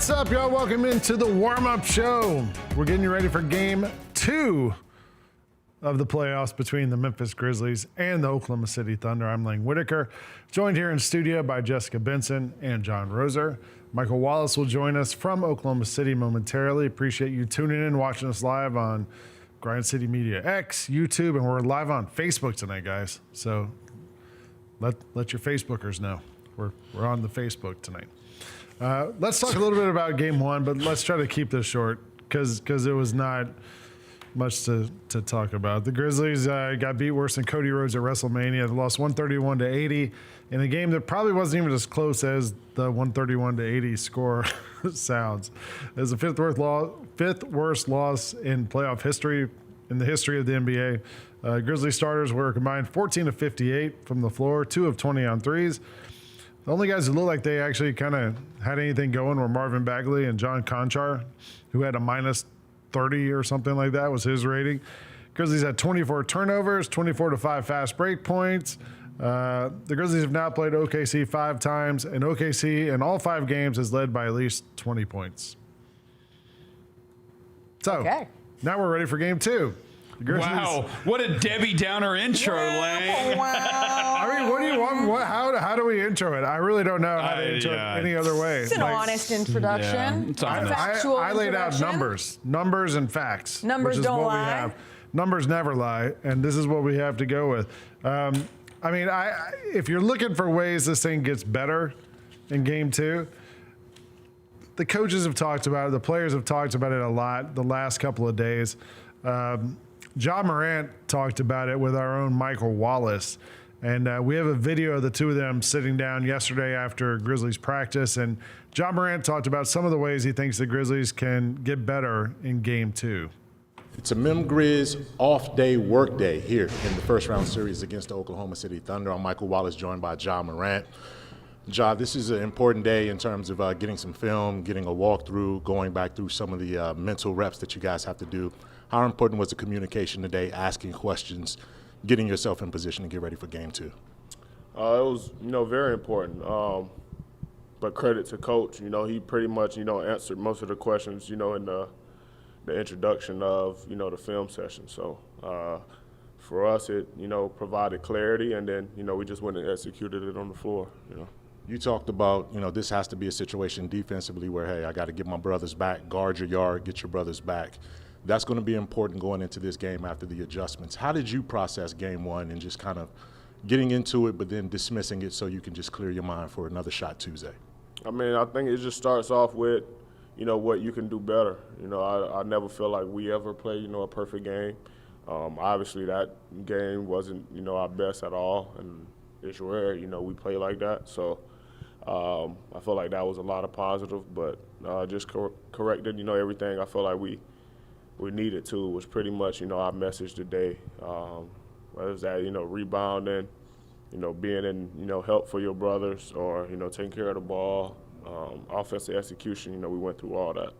What's up, y'all? Welcome into the warm-up show. We're getting you ready for game 2 of the playoffs between the Memphis Grizzlies and the Oklahoma City Thunder. I'm Lane Whitaker, joined here in studio by Jessica Benson and John Roser. Michael Wallace will join us from Oklahoma City momentarily. Appreciate you tuning in, watching us live on Grind City Media X, YouTube, and we're live on Facebook tonight, guys. So let your Facebookers know. We're on the Facebook tonight. Let's talk a little bit about game 1, but let's try to keep this short because it was not much to talk about. The Grizzlies got beat worse than Cody Rhodes at WrestleMania. They lost 131-80 in a game that probably wasn't even as close as the 131-80 score sounds. It was the fifth worst loss in playoff history, in the history of the NBA. Grizzlies starters were combined 14 of 58 from the floor, 2 of 20 on threes. The only guys who looked like they actually kind of had anything going were Marvin Bagley and John Conchar, who had a minus 30 or something like that was his rating. Grizzlies had 24 turnovers, 24-5 fast break points. The Grizzlies have now played OKC 5 times, and OKC in all 5 games has led by at least 20 points. So now we're ready for game 2. Wow, what a Debbie Downer intro, Lane. Wow. I mean, what do you want? How do we intro it? I really don't know how to intro it any other way. It's an honest introduction. It's honest. I laid out numbers and facts. Numbers which is don't what lie. We have. Numbers never lie, and this is what we have to go with. I mean, if you're looking for ways this thing gets better in game 2, the coaches have talked about it. The players have talked about it a lot the last couple of days. Ja Morant talked about it with our own Michael Wallace. And we have a video of the two of them sitting down yesterday after Grizzlies practice. And Ja Morant talked about some of the ways he thinks the Grizzlies can get better in game 2. It's a Mem Grizz off-day work day here in the first-round series against the Oklahoma City Thunder. I'm Michael Wallace, joined by Ja Morant. Ja, this is an important day in terms of getting some film, getting a walkthrough, going back through some of the mental reps that you guys have to do. How important was the communication today, asking questions, getting yourself in position to get ready for game 2? It was, very important. But credit to Coach. He pretty much, answered most of the questions, in the introduction of, the film session. So for us, it, provided clarity, and then, we just went and executed it on the floor, You talked about, this has to be a situation defensively where, hey, I got to get my brothers back, guard your yard, get your brothers back. That's going to be important going into this game after the adjustments. How did you process game 1 and just kind of getting into it but then dismissing it so you can just clear your mind for another shot Tuesday? I mean, I think it just starts off with, what you can do better. I never feel like we ever play, a perfect game. Obviously, that game wasn't, our best at all, and it's rare, we play like that. So I feel like that was a lot of positive, but just corrected, everything I feel like we needed to was pretty much, our message today. Whether it's that, rebounding, being in, help for your brothers or, taking care of the ball, offensive execution, we went through all that.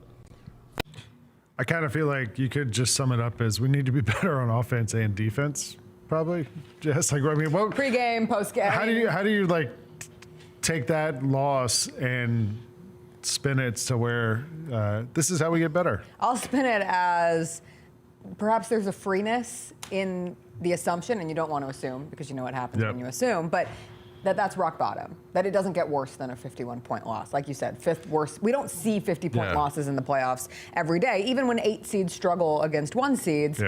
I kind of feel like you could just sum it up as we need to be better on offense and defense, probably. Just like, I mean, what Pre-game, post-game. How do you like take that loss and spin it to where this is how we get better? I'll spin it as perhaps there's a freeness in the assumption, and you don't want to assume because you know what happens when you assume, but that's rock bottom, that it doesn't get worse than a 51-point loss. Like you said, 5th worst. We don't see 50-point losses in the playoffs every day. Even when 8 seeds struggle against 1 seeds,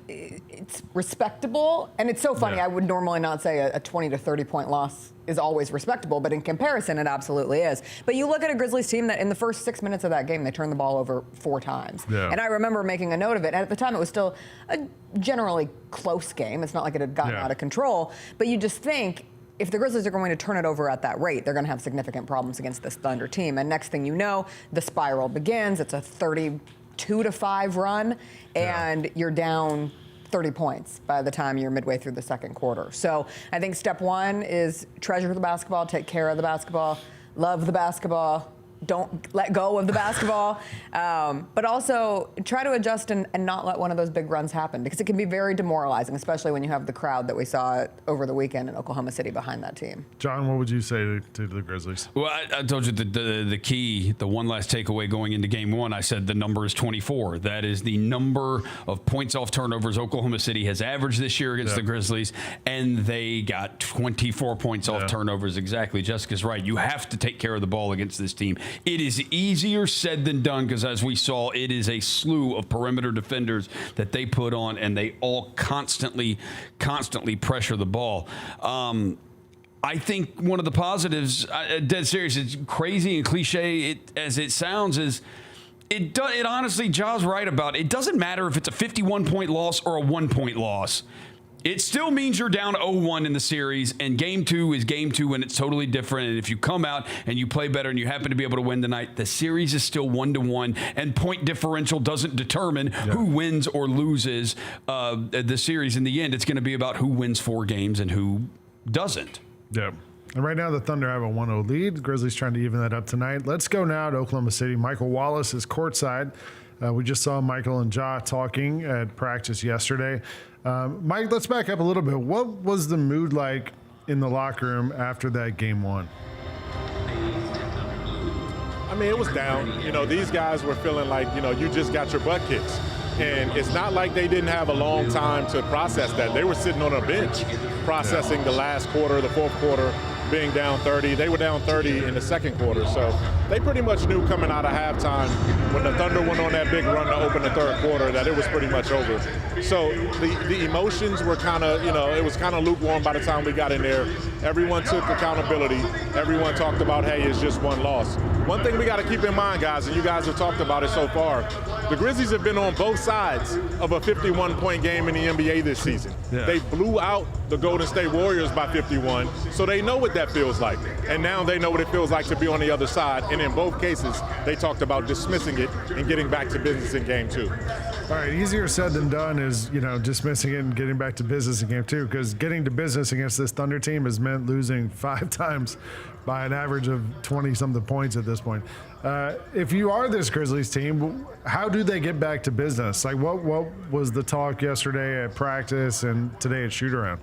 it's respectable. And it's so funny, I would normally not say a 20 to 30-point loss is always respectable, but in comparison, it absolutely is. But you look at a Grizzlies team that in the first 6 minutes of that game, they turned the ball over 4 times. And I remember making a note of it. And at the time, it was still a generally close game. It's not like it had gotten out of control. But you just think, if the Grizzlies are going to turn it over at that rate, they're going to have significant problems against this Thunder team. And next thing you know, the spiral begins. It's a 32-5 run, and you're down 30 points by the time you're midway through the second quarter. So I think step 1 is treasure the basketball, take care of the basketball, love the basketball, don't let go of the basketball, but also try to adjust and not let one of those big runs happen, because it can be very demoralizing, especially when you have the crowd that we saw over the weekend in Oklahoma City behind that team. John, what would you say to the Grizzlies? Well, I told you the key, the one last takeaway going into game one, I said the number is 24. That is the number of points off turnovers Oklahoma City has averaged this year against the Grizzlies, and they got 24 points off turnovers exactly. Jessica's right. You have to take care of the ball against this team. It is easier said than done, because as we saw, it is a slew of perimeter defenders that they put on, and they all constantly pressure the ball. I think one of the positives, dead serious, it's crazy and cliche as it sounds, is it honestly, Ja's right about it. It doesn't matter if it's a 51-point loss or a 1-point loss. It still means you're down 0-1 in the series, and game two is game two, and it's totally different. And if you come out and you play better and you happen to be able to win tonight, the series is still 1-1, and point differential doesn't determine who wins or loses the series. In the end, it's going to be about who wins 4 games and who doesn't. Yeah. And right now, the Thunder have a 1-0 lead. The Grizzlies trying to even that up tonight. Let's go now to Oklahoma City. Michael Wallace is courtside. We just saw Michael and Ja talking at practice yesterday. Mike, let's back up a little bit. What was the mood like in the locker room after that game one? I mean, it was down. You know, these guys were feeling like, you know, you just got your butt kicked. And it's not like they didn't have a long time to process that. They were sitting on a bench processing the last quarter, the fourth quarter, being down 30. They were down 30 in the second quarter. So they pretty much knew coming out of halftime when the Thunder went on that big run to open the third quarter that it was pretty much over. So the emotions were kind of, you know, it was kind of lukewarm by the time we got in there. Everyone took accountability. Everyone talked about, hey, it's just one loss. One thing we got to keep in mind, guys, and you guys have talked about it so far, the Grizzlies have been on both sides of a 51-point game in the NBA this season. Yeah. They blew out the Golden State Warriors by 51, so they know what that feels like. And now they know what it feels like to be on the other side. And in both cases, they talked about dismissing it and getting back to business in game two. All right, easier said than done is, you know, dismissing it and getting back to business in game two, because getting to business against this Thunder team has meant losing 5 times by an average of 20-something points at this point. If you are this Grizzlies team, how do they get back to business? Like, what was the talk yesterday at practice and today at shoot-around?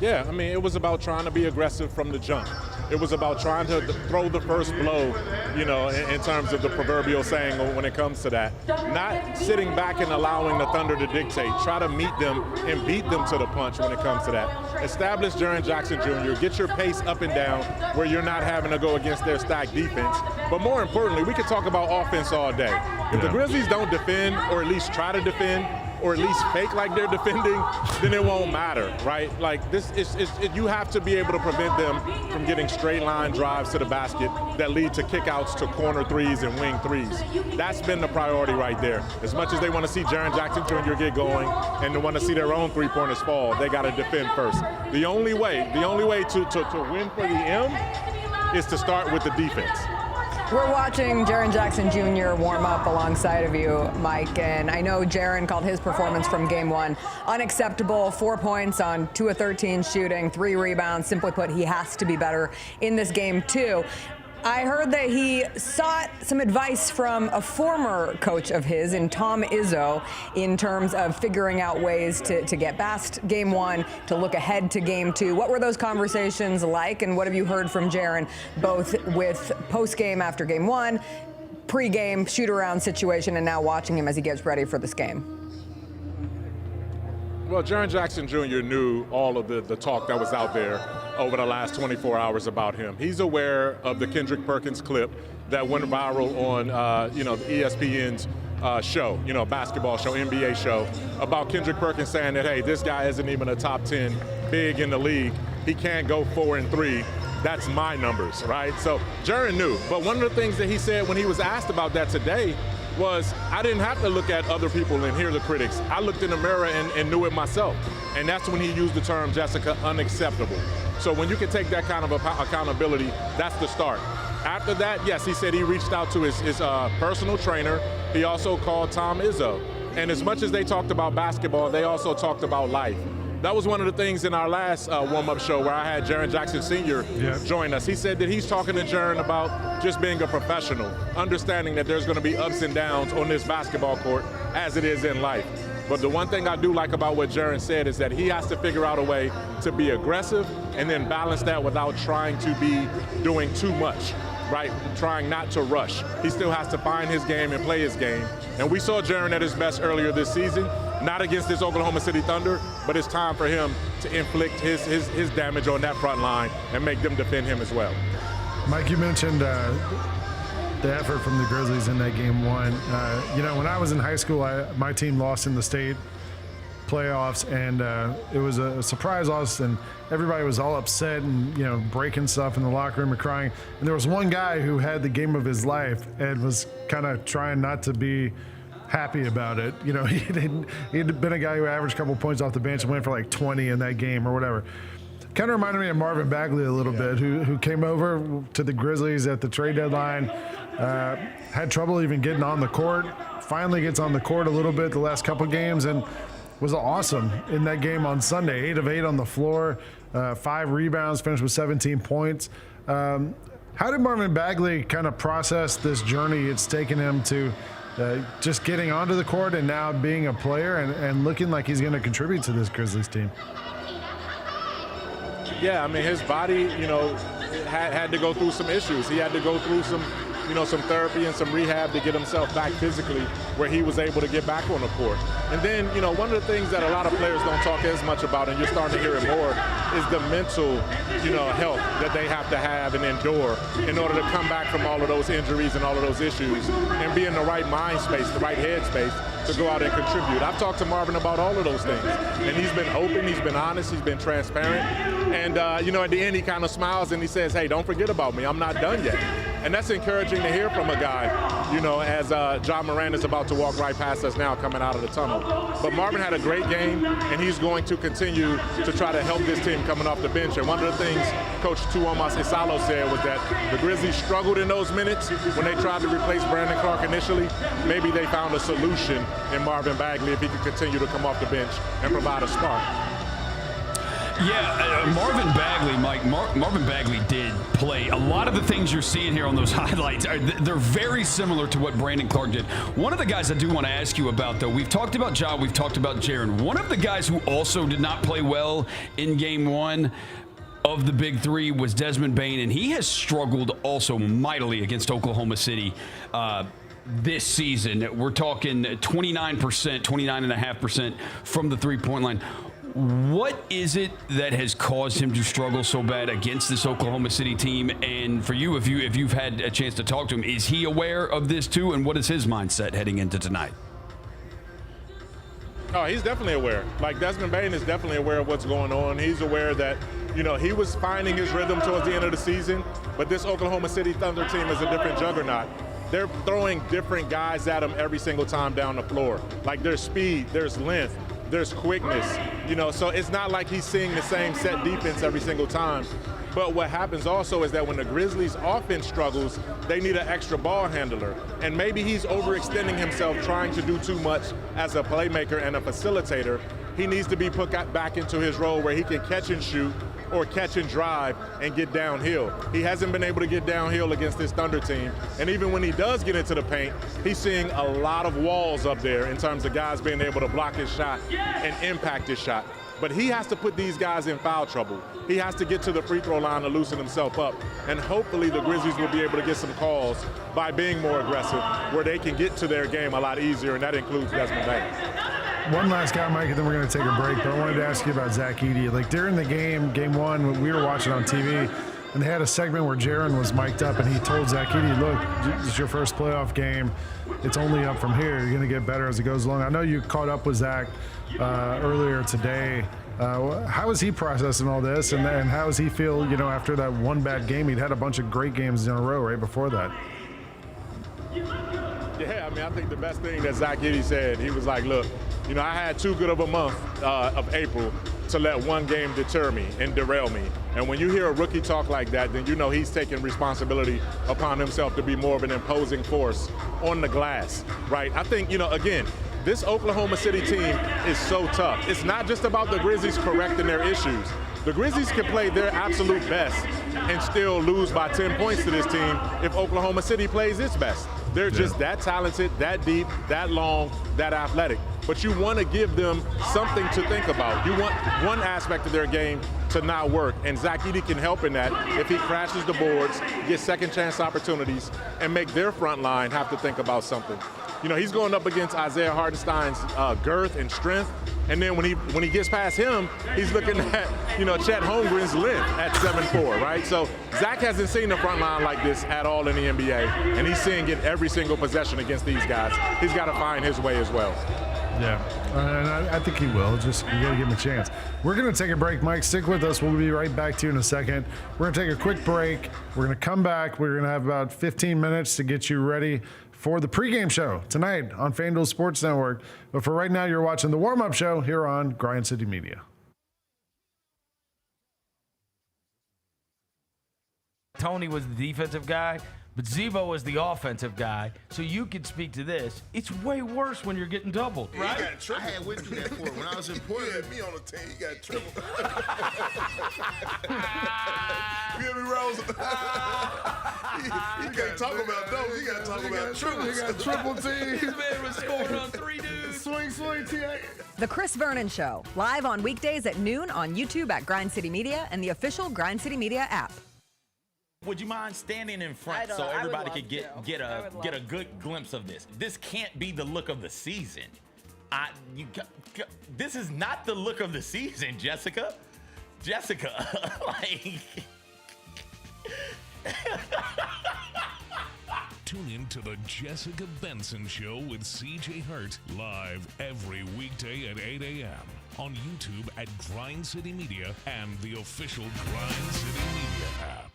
Yeah, I mean, it was about trying to be aggressive from the jump. It was about trying to throw the first blow, you know, in terms of the proverbial saying when it comes to that. Not sitting back and allowing the Thunder to dictate. Try to meet them and beat them to the punch when it comes to that. Establish Jaren Jackson Jr., get your pace up and down where you're not having to go against their stacked defense. But more importantly, we could talk about offense all day. If the Grizzlies don't defend, or at least try to defend, or at least fake like they're defending, then it won't matter, right? Like this you have to be able to prevent them from getting straight line drives to the basket that lead to kickouts to corner threes and wing threes. That's been the priority right there. As much as they want to see Jaren Jackson Jr. get going and they want to see their own three-pointers fall, they got to defend first. The only way to win for the M is to start with the defense. We're watching Jaren Jackson Jr. warm up alongside of you, Mike, and I know Jaren called his performance from game one unacceptable. 4 points on 2 of 13 shooting, 3 rebounds. Simply put, he has to be better in this game too. I heard that he sought some advice from a former coach of his in Tom Izzo in terms of figuring out ways to get past game one, to look ahead to game two. What were those conversations like, and what have you heard from Jaren, both with post-game after game one, pre-game shoot-around situation, and now watching him as he gets ready for this game? Well, Jaren Jackson Jr. knew all of the talk that was out there over the last 24 hours about him. He's aware of the Kendrick Perkins clip that went viral on, ESPN's show, basketball show, NBA show, about Kendrick Perkins saying that, hey, this guy isn't even a top 10 big in the league. He can't go 4 and 3. That's my numbers, right? So Jaren knew. But one of the things that he said when he was asked about that today was, I didn't have to look at other people and hear the critics. I looked in the mirror and knew it myself. And that's when he used the term, Jessica, unacceptable. So when you can take that kind of accountability, that's the start. After that, yes, he said he reached out to his personal trainer. He also called Tom Izzo. And as much as they talked about basketball, they also talked about life. that was one of the things in our last warm-up show where I had Jaren Jackson Sr. join us. He said that he's talking to Jaren about just being a professional, understanding that there's going to be ups and downs on this basketball court as it is in life. But the one thing I do like about what Jaren said is that he has to figure out a way to be aggressive and then balance that without trying to be doing too much, right? Trying not to rush. He still has to find his game and play his game. And we saw Jaren at his best earlier this season, not against this Oklahoma City Thunder, but it's time for him to inflict his damage on that front line and make them defend him as well. Mike, you mentioned the effort from the Grizzlies in that game one. When I was in high school, my team lost in the state playoffs, and it was a surprise loss, and everybody was all upset and breaking stuff in the locker room and crying. And there was one guy who had the game of his life and was kind of trying not to be happy about it. He'd been a guy who averaged a couple points off the bench and went for like 20 in that game or whatever. Kind of reminded me of Marvin Bagley a little bit, who came over to the Grizzlies at the trade deadline, had trouble even getting on the court, finally gets on the court a little bit the last couple games, and was awesome in that game on Sunday. 8 of 8 on the floor, 5 rebounds, finished with 17 points. How did Marvin Bagley kind of process this journey it's taken him to just getting onto the court and now being a player and looking like he's going to contribute to this Grizzlies team? Yeah, I mean, his body, had to go through some issues. He had to go through some therapy and some rehab to get himself back physically where he was able to get back on the court. And then, one of the things that a lot of players don't talk as much about, and you're starting to hear it more, is the mental, health that they have to have and endure in order to come back from all of those injuries and all of those issues and be in the right mind space, the right head space to go out and contribute. I've talked to Marvin about all of those things, and he's been open, he's been honest, he's been transparent, and at the end he kind of smiles and he says, hey, don't forget about me, I'm not done yet. And that's encouraging to hear from a guy, as Ja Morant is about to walk right past us now coming out of the tunnel. But Marvin had a great game, and he's going to continue to try to help this team coming off the bench. And one of the things Coach Tuomas Isalo said was that the Grizzlies struggled in those minutes when they tried to replace Brandon Clark initially. Maybe they found a solution in Marvin Bagley if he could continue to come off the bench and provide a spark. Yeah, Marvin Bagley, Mike, Marvin Bagley did play. A lot of the things you're seeing here on those highlights, they're very similar to what Brandon Clark did. One of the guys I do want to ask you about, though, we've talked about Ja, we've talked about Jaren. One of the guys who also did not play well in game one of the big three was Desmond Bane, and he has struggled also mightily against Oklahoma City this season. We're talking 29%, 29.5% from the three-point line. What is it that has caused him to struggle so bad against this Oklahoma City team? And for you, if you've had a chance to talk to him, is he aware of this too? And what is his mindset heading into tonight? Oh, he's definitely aware. Like, Desmond Bane is definitely aware of what's going on. He's aware that, he was finding his rhythm towards the end of the season, but this Oklahoma City Thunder team is a different juggernaut. They're throwing different guys at him every single time down the floor. Like, there's speed, there's length, there's quickness, so it's not like he's seeing the same set defense every single time. But what happens also is that when the Grizzlies offense struggles, they need an extra ball handler. And maybe he's overextending himself trying to do too much as a playmaker and a facilitator. He needs to be put back into his role where he can catch and shoot or catch and drive and get downhill. He hasn't been able to get downhill against this Thunder team. And even when he does get into the paint, he's seeing a lot of walls up there in terms of guys being able to block his shot and impact his shot. But he has to put these guys in foul trouble. He has to get to the free throw line to loosen himself up. And hopefully the Grizzlies will be able to get some calls by being more aggressive where they can get to their game a lot easier, and that includes Desmond Bane. One last guy, Mike, and then we're going to take a break. But I wanted to ask you about Zach Edey. Like, during the game one, when we were watching on TV, and they had a segment where Jaren was mic'd up, and he told Zach Edey, look, it's your first playoff game. It's only up from here. You're going to get better as it goes along. I know you caught up with Zach earlier today. How is he processing all this, and how does he feel, after that one bad game? He'd had a bunch of great games in a row right before that. Yeah, I think the best thing that Zach Edey said, he was like, look, I had too good of a month of April to let one game deter me and derail me. And when you hear a rookie talk like that, then he's taking responsibility upon himself to be more of an imposing force on the glass, right? I think, again, this Oklahoma City team is so tough. It's not just about the Grizzlies correcting their issues. The Grizzlies can play their absolute best and still lose by 10 points to this team if Oklahoma City plays its best. They're just that talented, that deep, that long, that athletic. But you want to give them something to think about. You want one aspect of their game to not work, and Zach Edey can help in that if he crashes the boards, gets second chance opportunities, and make their front line have to think about something. You know, he's going up against Isaiah Hartenstein's girth and strength, and then when he gets past him, he's looking at, you know, Chet Holmgren's length at 7'4", right? So Zach hasn't seen the front line like this at all in the NBA, and he's seeing it every single possession against these guys. He's got to find his way as well. Yeah, and I think he will. Just you got to give him a chance. We're going to take a break, Mike. Stick with us. We'll be right back to you in a second. We're going to take a quick break. We're going to come back. We're going to have about 15 minutes to get you ready for the pregame show tonight on FanDuel Sports Network. But for right now, you're watching the warm-up show here on Grind City Media. Tony was the defensive guy, but Zebo was the offensive guy. So you could speak to this. It's way worse when you're getting doubled, right? You got triple. I had went through that for it. When I was in Portland. You had me on the team. You got triple. You hear me, Rose? You can't talk about those. You got to talk about triple. You got triple team. This man was scoring on 3 dudes. Swing, TA. The Chris Vernon Show, live on weekdays at noon on YouTube at Grind City Media and the official Grind City Media app. Would you mind standing in front so everybody could get a good glimpse of this? This can't be the look of the season. This is not the look of the season, Jessica. Like. Tune in to the Jessica Benson Show with CJ Hurt, live every weekday at 8 a.m. on YouTube at Grind City Media and the official Grind City Media app.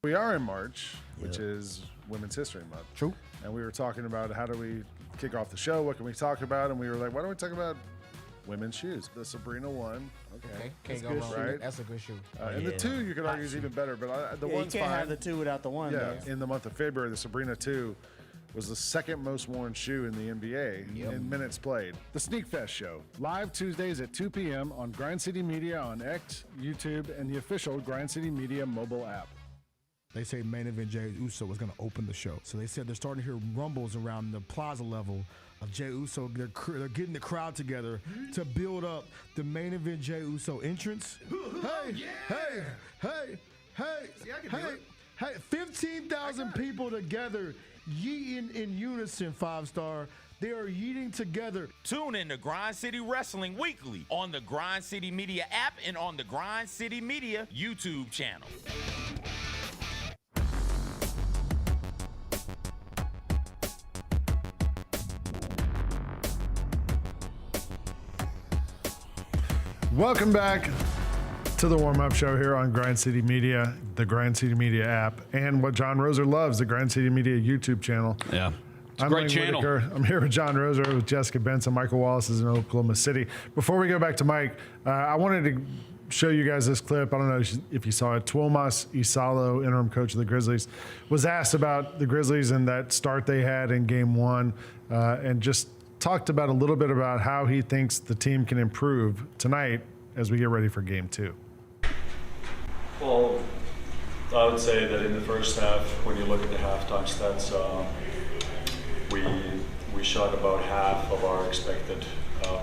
We are in March, which is Women's History Month. True. And we were talking about how do we kick off the show? What can we talk about? And we were like, why don't we talk about women's shoes? The Sabrina one. Okay. Can't go wrong. Right? That's a good shoe. And the two, you could argue, is even better. But the one's you can't fine. have the two without the one. Yeah. Though. In the month of February, the Sabrina 2 was the second most worn shoe in the NBA in minutes played. The Sneak Fest Show, live Tuesdays at 2 p.m. on Grind City Media on X, YouTube, and the official Grind City Media mobile app. They say main event Jey Uso was going to open the show. So they said they're starting to hear rumbles around the plaza level of Jey Uso. They're getting the crowd together to build up the main event Jey Uso entrance. Hey, 15,000 people together yeeting in unison, 5-star. They are yeeting together. Tune in to Grind City Wrestling weekly on the Grind City Media app and on the Grind City Media YouTube channel. Welcome back to the warm-up show here on Grind City Media, the Grind City Media app, and what John Roser loves, the Grind City Media YouTube channel. Yeah. It's a I'm great Wayne channel. Whitaker. I'm here with John Roser, with Jessica Benson. Michael Wallace is in Oklahoma City. Before we go back to Mike, I wanted to show you guys this clip. I don't know if you saw it. Tuomas Isalo, interim coach of the Grizzlies, was asked about the Grizzlies and that start they had in Game 1 and just talked about a little bit about how he thinks the team can improve tonight as we get ready for Game 2. Well, I would say that in the first half, when you look at the halftime stats, we shot about half of our expected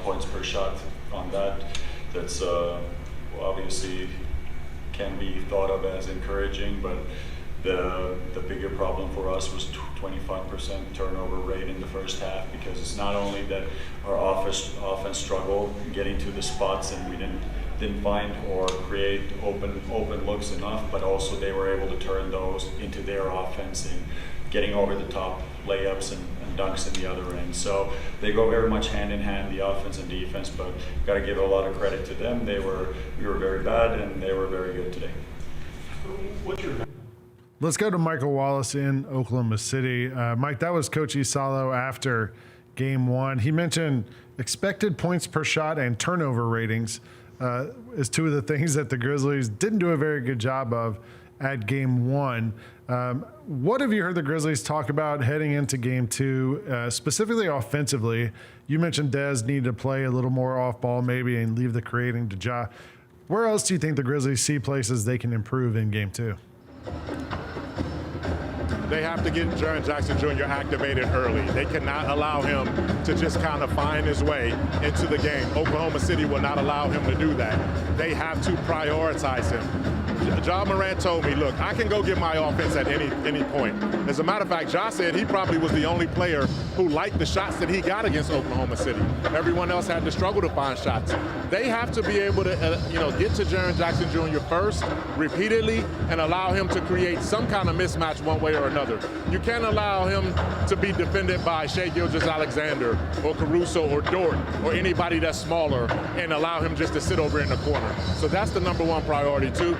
points per shot on that. That's obviously can be thought of as encouraging, but the bigger problem for us was 25% turnover rate in the first half, because it's not only that our offense struggled getting to the spots and we didn't find or create open looks enough, but also they were able to turn those into their offense and getting over the top layups and dunks in the other end. So they go very much hand in hand, the offense and defense, but got to give a lot of credit to them. We were very bad and they were very good today. Let's go to Michael Wallace in Oklahoma City. Mike, that was Coach Isalo after Game 1. He mentioned expected points per shot and turnover ratings as two of the things that the Grizzlies didn't do a very good job of. at Game 1. What have you heard the Grizzlies talk about heading into Game 2, specifically offensively? You mentioned Dez needed to play a little more off ball maybe and leave the creating to Ja. Where else do you think the Grizzlies see places they can improve in Game 2? They have to get Jaren Jackson Jr. activated early. They cannot allow him to just kind of find his way into the game. Oklahoma City will not allow him to do that. They have to prioritize him. Ja Morant told me, look, I can go get my offense at any point. As a matter of fact, Ja said he probably was the only player who liked the shots that he got against Oklahoma City. Everyone else had to struggle to find shots. They have to be able to, get to Jaren Jackson Jr. first, repeatedly, and allow him to create some kind of mismatch one way or another. You can't allow him to be defended by Shai Gilgeous-Alexander or Caruso or Dort or anybody that's smaller and allow him just to sit over in the corner. So that's the number one priority. Two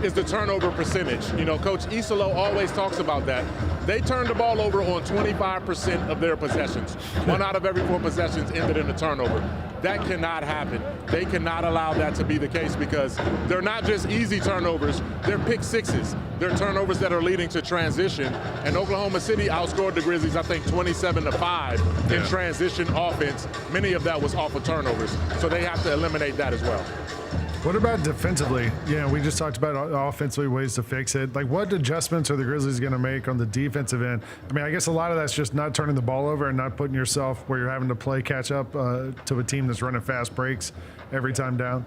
is the turnover percentage. Coach Isolo always talks about that. They turned the ball over on 25% of their possessions. 1 out of every 4 possessions ended in a turnover. That cannot happen. They cannot allow that to be the case because they're not just easy turnovers, they're pick sixes. They're turnovers that are leading to transition. And Oklahoma City outscored the Grizzlies, I think, 27-5 in transition offense. Many of that was off of turnovers. So they have to eliminate that as well. What about defensively? We just talked about offensively ways to fix it. Like, what adjustments are the Grizzlies going to make on the defensive end? I mean, I guess a lot of that's just not turning the ball over and not putting yourself where you're having to play catch up to a team that's running fast breaks every time down.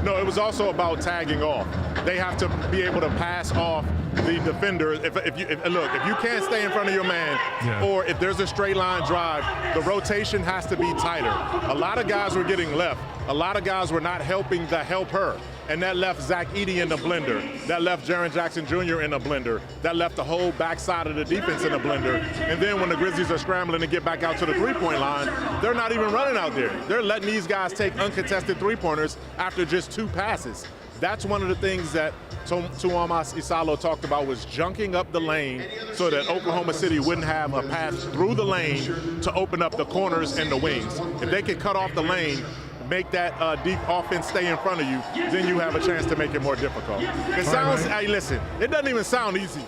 No, it was also about tagging off. They have to be able to pass off the defender. If you can't stay in front of your man, or if there's a straight line drive, the rotation has to be tighter. A lot of guys were getting left. A lot of guys were not helping the helper. And that left Zach Edey in the blender. That left Jaren Jackson Jr. in the blender. That left the whole backside of the defense in the blender. And then when the Grizzlies are scrambling to get back out to the three-point line, they're not even running out there. They're letting these guys take uncontested three-pointers after just 2 passes. That's one of the things that Tuomas Isalo talked about, was junking up the lane so that Oklahoma City wouldn't have a pass through the lane to open up the corners and the wings. If they could cut off the lane, make that deep offense stay in front of you, then you have a chance to make it more difficult. It sounds, hey, listen, it doesn't even sound easy.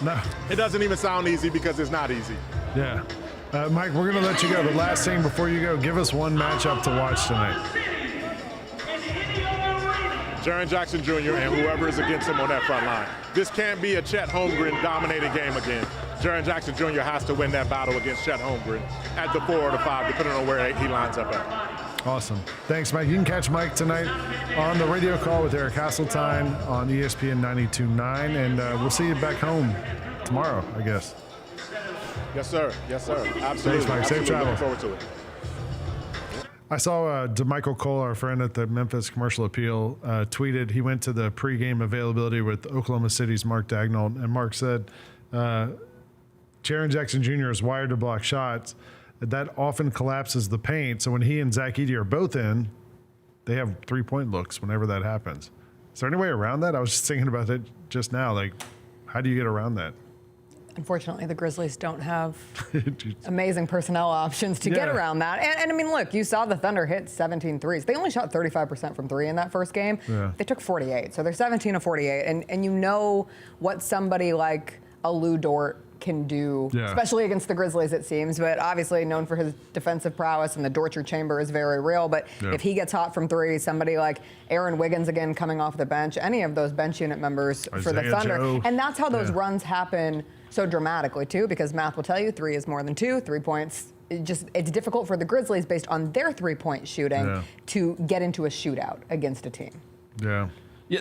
No. It doesn't even sound easy because it's not easy. Yeah. Mike, we're going to let you go. The last thing before you go, give us one matchup to watch tonight. Jaren Jackson Jr. and whoever is against him on that front line. This can't be a Chet Holmgren dominated game again. Jaren Jackson Jr. has to win that battle against Chet Holmgren at the 4 or the 5, depending on where he lines up at. Awesome. Thanks, Mike. You can catch Mike tonight on the radio call with Eric Hasseltine on ESPN 92.9, and we'll see you back home tomorrow, I guess. Yes, sir. Yes, sir. Absolutely. Thanks, Mike. Safe travel. Look forward to it. I saw Michael Cole, our friend at the Memphis Commercial Appeal, tweeted he went to the pregame availability with Oklahoma City's Mark Dagnall, and Mark said Jaren Jackson Jr. is wired to block shots. That often collapses the paint, so when he and Zach Edey are both in, they have three-point looks whenever that happens. Is there any way around that? I was just thinking about it just now. Like, how do you get around that? Unfortunately, the Grizzlies don't have amazing personnel options to get around that. And I mean, look, you saw the Thunder hit 17 threes. They only shot 35% from 3 in that first game. Yeah. They took 48, so they're 17 of 48. And you know what somebody like a Lou Dort can do, especially against the Grizzlies, it seems. But obviously known for his defensive prowess, and the torture chamber is very real. But if he gets hot from 3, somebody like Aaron Wiggins, again, coming off the bench, any of those bench unit members for the Thunder. Joe. And that's how those runs happen so dramatically, too, because math will tell you 3 is more than 2. 3 points, it's difficult for the Grizzlies, based on their three-point shooting, to get into a shootout against a team. Yeah,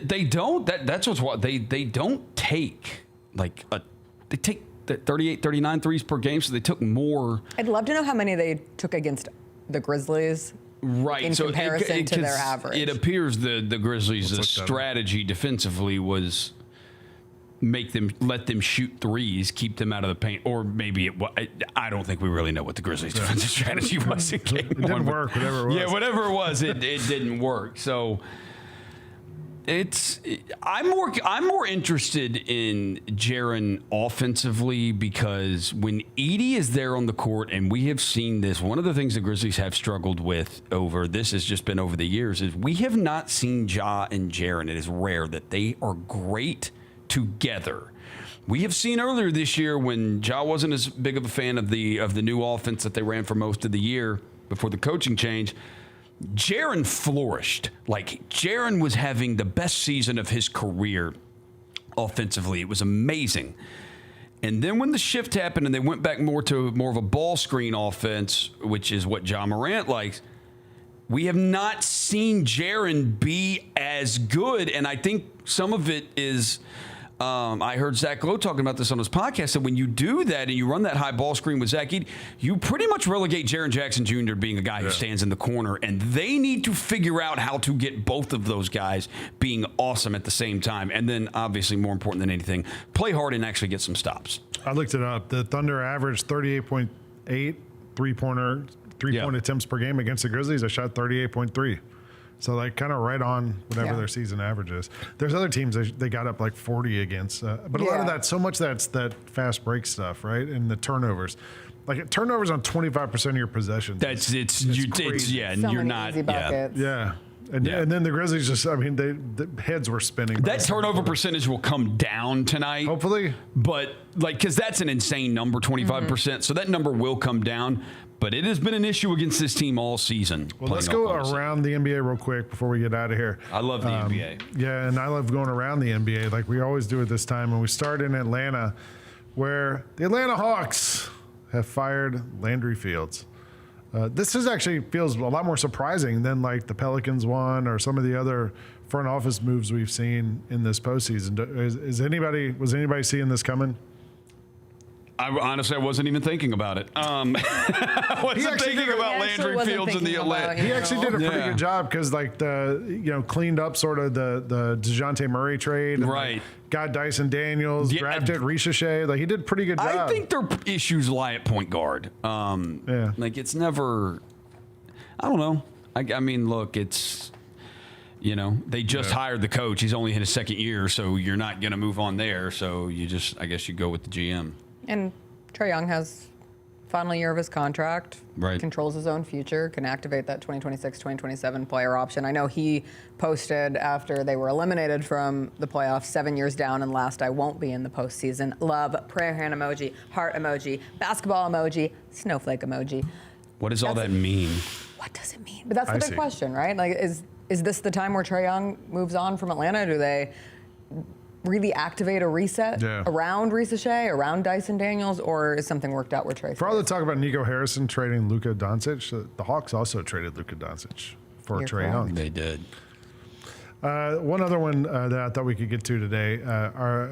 they don't. That's what's what they don't take they take 38, 39 threes per game, so they took more. I'd love to know how many they took against the Grizzlies. Right. In comparison to their average. It appears the Grizzlies' strategy defensively was let them shoot threes, keep them out of the paint, or maybe I don't think we really know what the Grizzlies' defensive strategy was in game 1. It didn't work, whatever it was. Yeah, whatever it was, it didn't work. So I'm more interested in Jaren offensively because when Edey is there on the court, and we have seen this, one of the things the Grizzlies have struggled with over the years is we have not seen Ja and Jaren. It is rare that they are great together. We have seen earlier this year when Ja wasn't as big of a fan of the new offense that they ran for most of the year before the coaching change. Jaren flourished. Like, Jaren was having the best season of his career offensively. It was amazing. And then when the shift happened and they went back more of a ball screen offense, which is what Ja Morant likes, we have not seen Jaren be as good. And I think some of it is... I heard Zach Lowe talking about this on his podcast, that when you do that and you run that high ball screen with Zach Edey, you pretty much relegate Jaren Jackson Jr. being a guy who stands in the corner, and they need to figure out how to get both of those guys being awesome at the same time. And then, obviously, more important than anything, play hard and actually get some stops. I looked it up. The Thunder averaged 38.8 three-point attempts per game against the Grizzlies. I shot 38.3. So, like, kind of right on whatever their season average is. There's other teams they got up like 40 against. But a lot of that, so much that's that fast break stuff, right? And the turnovers. Like, turnovers on 25% of your possessions. It's So you're many not. easy buckets. Yeah. And then the Grizzlies the heads were spinning. That turnover percentage will come down tonight. Hopefully. But, because that's an insane number, 25%. So that number will come down. But it has been an issue against this team all season. Well, let's go around the NBA real quick before we get out of here. I love the NBA. Yeah, and I love going around the NBA like we always do at this time. And we start in Atlanta, where the Atlanta Hawks have fired Landry Fields. This actually feels a lot more surprising than like the Pelicans one or some of the other front office moves we've seen in this postseason. Was anybody seeing this coming? I wasn't even thinking about it. I wasn't thinking about Landry Fields in the Atlanta. He actually did a pretty good job because, like, cleaned up sort of the DeJounte Murray trade. And, right. Like, got Dyson Daniels, drafted Ricochet. Like, he did a pretty good job. I think their issues lie at point guard. Like, it's never, I don't know. I mean, look, it's, they just hired the coach. He's only in his second year, so you're not going to move on there. So I guess you go with the GM. And Trae Young has final year of his contract, controls his own future, can activate that 2026-2027 player option. I know he posted after they were eliminated from the playoffs, 7 years down and last I won't be in the postseason. Love, prayer hand emoji, heart emoji, basketball emoji, snowflake emoji. What does all that mean? What does it mean? But that's the big question, right? Like, is this the time where Trae Young moves on from Atlanta? Do they really activate a reset around Ricochet, around Dyson Daniels, or is something worked out where Trae For all the talk about Nico Harrison trading Luka Doncic, the Hawks also traded Luka Doncic for Trae Young. They did. One other one that I thought we could get to today,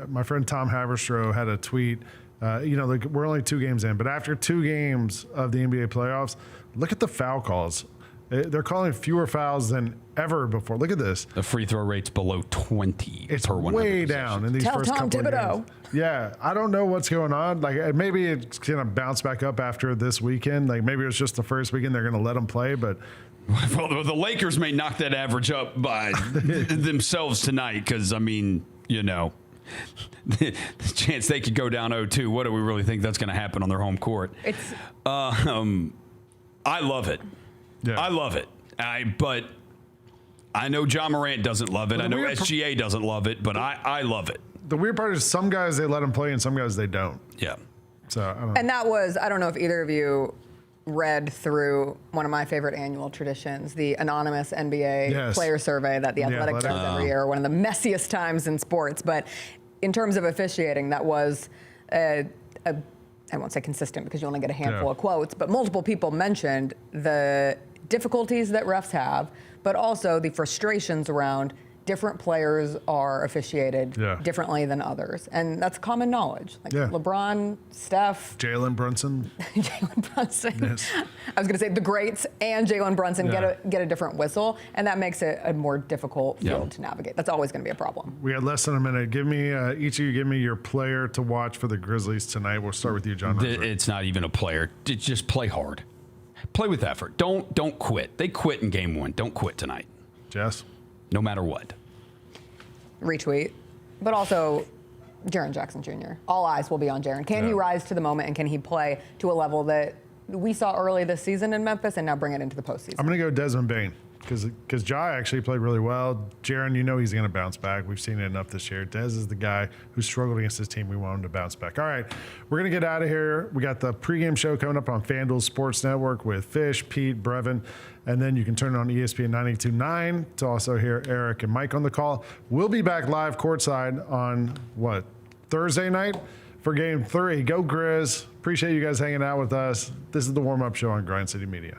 my friend Tom Haberstroh had a tweet. We're only 2 games in, but after 2 games of the NBA playoffs, look at the foul calls. They're calling fewer fouls than ever before. Look at this. The free throw rate's below 20. It's way down in these first couple of games. Yeah, I don't know what's going on. Like, maybe it's going to bounce back up after this weekend. Like, maybe it's just the first weekend they're going to let them play, but... Well, the Lakers may knock that average up by themselves tonight because, the chance they could go down 0-2, what do we really think that's going to happen on their home court? I love it. Yeah. I love it. But I know Ja Morant doesn't love it. I know SGA doesn't love it, but I love it. The weird part is some guys they let him play and some guys they don't. Yeah. So I don't know. And that was, I don't know if either of you read through one of my favorite annual traditions, the anonymous NBA player survey that the Athletic does every year, one of the messiest times in sports. But in terms of officiating, that was I won't say consistent because you only get a handful of quotes, but multiple people mentioned the difficulties that refs have, but also the frustrations around different players are officiated differently than others. And that's common knowledge. Like LeBron, Steph. Jalen Brunson. Jalen Brunson. Yes. I was going to say the greats and Jalen Brunson get a different whistle, and that makes it a more difficult field to navigate. That's always going to be a problem. We had less than a minute. Give me, each of you give me your player to watch for the Grizzlies tonight. We'll start with you, John. It's not even a player. Just play hard. Play with effort. Don't quit. They quit in game 1. Don't quit tonight. Jess? No matter what. retweet, but also Jaren Jackson Jr. All eyes will be on Jaren. Can he rise to the moment, and can he play to a level that we saw early this season in Memphis and now bring it into the postseason? I'm going to go Desmond Bane because Jai actually played really well. Jaren, you know he's going to bounce back. We've seen it enough this year. Dez is the guy who struggled against his team. We want him to bounce back. All right, we're going to get out of here. We got the pregame show coming up on FanDuel Sports Network with Fish, Pete, Brevin, and then you can turn it on ESPN 92.9 to also hear Eric and Mike on the call. We'll be back live courtside on, Thursday night for Game 3. Go Grizz. Appreciate you guys hanging out with us. This is the warm-up show on Grind City Media.